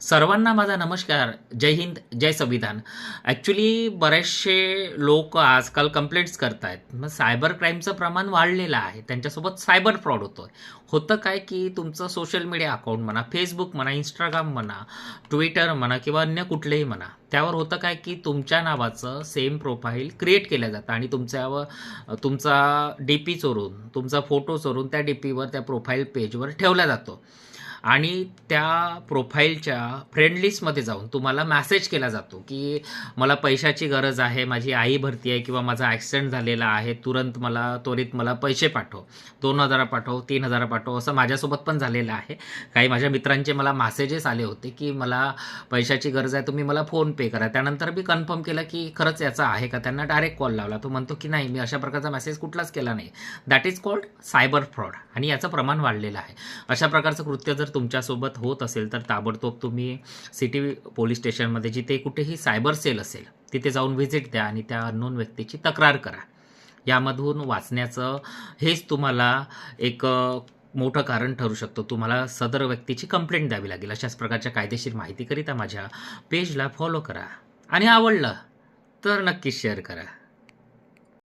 सर्वांना माझा नमस्कार. जय हिंद, जय संविधान. ॲक्च्युली बरेचसे लोक आजकाल कंप्लेंट्स करतायत. मग सायबर क्राईमचं प्रमाण वाढलेलं आहे. त्यांच्यासोबत सायबर फ्रॉड होतोय. होतं काय की तुमचं सोशल मीडिया अकाउंट म्हणा, फेसबुक म्हणा, इंस्टाग्राम म्हणा, ट्विटर म्हणा किंवा अन्य कुठलेही म्हणा, त्यावर होतं काय की तुमच्या नावाचं सेम प्रोफाईल क्रिएट केलं जातं आणि तुमचा डी पी चोरून, तुमचा फोटो चोरून त्या डी पीवर, त्या प्रोफाईल पेजवर ठेवला जातो. आणि त्या प्रोफाईलच्या फ्रेंड लिस्टमध्ये जाऊन तुम्हाला मेसेज केला जातो की मला पैशाची गरज आहे, माझी आई भरती आहे किंवा माझा ॲक्सिडेंट झालेला आहे, त्वरित मला पैसे पाठव, 2,000 पाठव, 3,000 पाठव. असं माझ्यासोबत पण झालेलं आहे. काही माझ्या मित्रांचे मला मेसेजेस आले होते की मला पैशाची गरज आहे, तुम्ही मला फोन पे करा. त्यानंतर मी कन्फर्म केलं की खरंच याचा आहे का. त्यांना डायरेक्ट कॉल लावला. तो म्हणतो की नाही, मी अशा प्रकारचा मेसेज कुठलाच केला नाही. That is called cyber fraud आणि याचं प्रमाण वाढलेलं आहे. अशा प्रकारचं कृत्य जर तुमच्यासोबत होत असेल तर ताबडतोब तुम्ही सिटी पोलीस स्टेशनमध्ये जिथे कुठेही सायबर सेल असेल तिथे जाऊन व्हिजिट द्या आणि त्या अननोन व्यक्तीची तक्रार करा. यामधून वाचण्याचं हेच तुम्हाला एक मोठं कारण ठरू शकतो. तुम्हाला सदर व्यक्तीची कंप्लेंट द्यावी लागेल. अशाच प्रकारच्या कायदेशीर माहितीकरिता माझ्या पेजला फॉलो करा आणि आवडलं तर नक्कीच शेअर करा.